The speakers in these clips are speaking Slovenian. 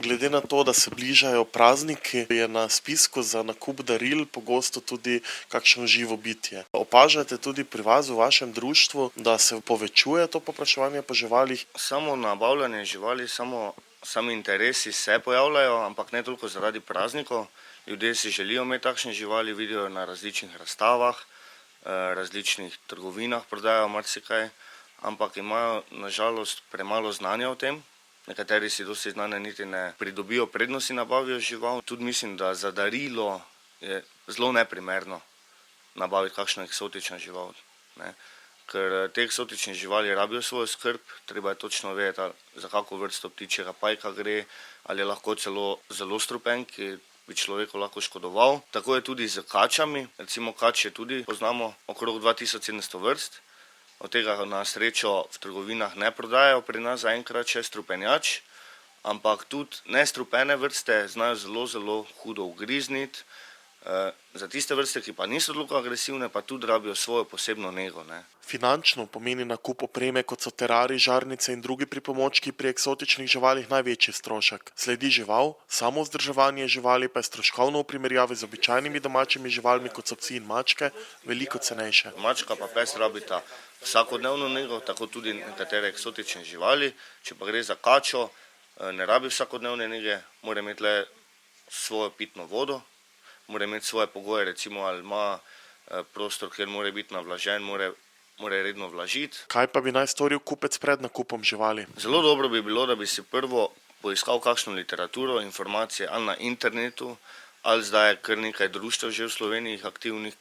Glede na to, da se bližajo prazniki, je na spisku za nakup daril pogosto tudi kakšno živo bitje. Opažate tudi pri vas v vašem društvu, da se povečuje to povpraševanje po živalih? Samo nabavljanje živali, sami interesi se pojavljajo, ampak ne toliko zaradi praznikov. Ljudje si želijo imeti takšne živali, vidijo na različnih razstavah, različnih trgovinah prodajajo marsikaj, ampak imajo nažalost premalo znanja o tem. Nekateri si dosti znanja niti ne pridobijo prednosti nabavijo žival. Tudi mislim, da za darilo je zelo neprimerno nabaviti kakšno eksotično žival, ne. Ker te eksotične živali rabijo svojo skrb, treba je točno vedeti, za kako vrsto ptičjega pajka gre, ali je lahko celo zelo strupen, ki bi človeku lahko škodoval. Tako je tudi z kačami, recimo kače tudi poznamo okrog 2700 vrst, od tega na srečo v trgovinah ne prodajajo pri nas zaenkrat še strupenjač, ampak tudi nestrupene vrste znajo zelo hudo ugrizniti. Za tiste vrste, ki pa niso toliko agresivne, pa tudi rabijo svojo posebno nego, ne. Finančno pomeni nakup opreme, kot so terariji, žarnice in drugi pripomočki pri eksotičnih živalih največji strošek. Sledi žival, samo vzdrževanje živali pa je stroškovno v primerjavi z običajnimi domačimi živalmi, kot so psi in mačke, veliko cenejše. Mačka pa pes rabita vsakodnevno nego, tako tudi nekatere eksotične živali. Če pa gre za kačo, ne rabi vsakodnevne nege, mora imeti le svojo pitno vodo, mora imeti svoje pogoje, recimo ali ima prostor, kjer mora biti navlažen, mora redno vlažiti. Kaj pa bi naj storil kupec pred nakupom živali? Zelo dobro bi bilo, da bi si prvo poiskal kakšno literaturo, informacije ali na internetu, ali zdaj je kar nekaj društev že v Sloveniji aktivnih,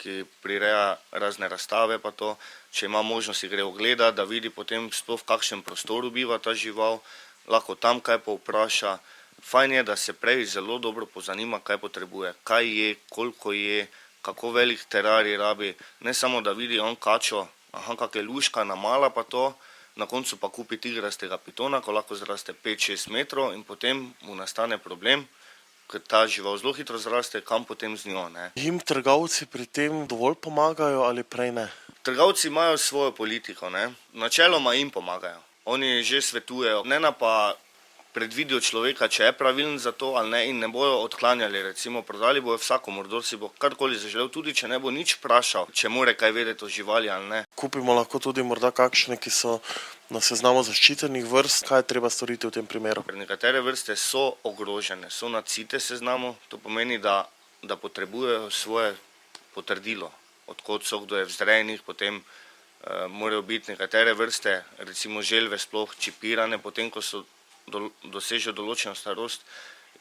ki prireja razne razstave pa to. Če ima možnost, gre ogledati, da vidi potem sploh v kakšnem prostoru biva ta žival, lahko tam kaj povpraša. Fajn je, da se prej zelo dobro pozanima, kaj potrebuje, kaj je, koliko je, kako velik terarij rabi. Ne samo, da vidi on kačo, kak je luška, namala pa to, na koncu pa kupi tigrastega pitona, ko lahko zraste 5-6 metrov in potem mu nastane problem, ker ta žival zelo hitro zraste, kam potem z njo, ne. Jim trgovci pri tem dovolj pomagajo ali prej ne? Trgovci imajo svojo politiko, ne. Načeloma jim pomagajo. Oni že svetujejo, ne pa predvidijo človeka, če je pravilen za to ali ne, in ne bojo odklanjali, recimo prodali bojo vsakomur, kdor si bo karkoli zaželel, tudi če ne bo nič vprašal, če more kaj vedeti o živali ali ne. Kupimo lahko tudi morda kakšne, ki so na seznamu zaščitenih vrst. Kaj je treba storiti v tem primeru? Nekatere vrste so ogrožene, so na CITES seznamu, to pomeni, da potrebujejo svoje potrdilo, od kod so, kdo je vzrejenih, potem morajo biti nekatere vrste, recimo želve sploh čipirane, potem ko so dosežejo določeno starost,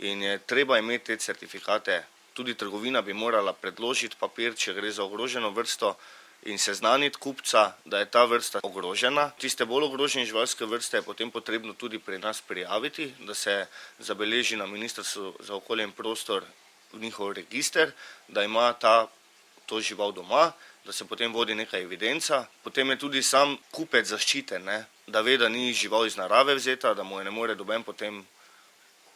in je treba imeti te certifikate. Tudi trgovina bi morala predložiti papir, če gre za ogroženo vrsto, in seznaniti kupca, da je ta vrsta ogrožena. Tiste bolj ogrožene živalske vrste je potem potrebno tudi pri nas prijaviti, da se zabeleži na Ministrstvu za okolje in prostor v njihov register, da ima to žival doma, da se potem vodi neka evidenca. Potem je tudi sam kupec zaščiten, ne, da ve, da ni žival iz narave vzeta, da mu je ne more noben potem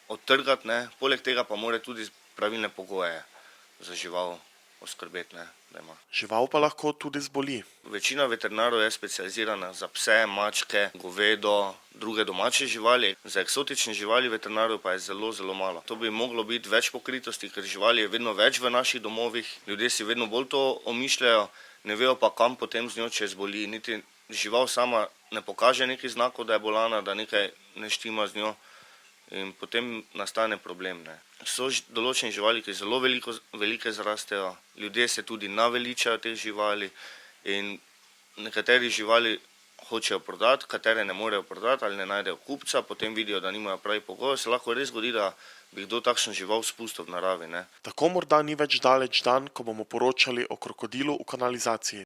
odtrgati, ne. Poleg tega pa mora tudi pravilne pogoje za žival oskrbeti, ne, da ima. Žival pa lahko tudi zboli. Večina veterinarjev je specializirana za pse, mačke, govedo, druge domače živali. Za eksotične živali veterinarjev pa je zelo malo. To bi moglo biti več pokritosti, ker živali je vedno več v naših domovih. Ljudje si vedno bolj to omišljajo, ne vejo pa, kam potem z njo, če zboli. Niti žival sama ne pokaže nekih znakov, da je bolana, da nekaj ne štima z njo, in potem nastane problem, ne. So določene živali, ki zelo velike zrastejo, ljudje se tudi naveličajo teh živali in nekateri živali hočejo prodati, katere ne morejo prodati ali ne najdejo kupca, potem vidijo, da nimajo pravih pogojev, se lahko res zgodi, da bi kdo takšno žival spustil v naravi, ne. Tako morda ni več daleč dan, ko bomo poročali o krokodilu v kanalizaciji.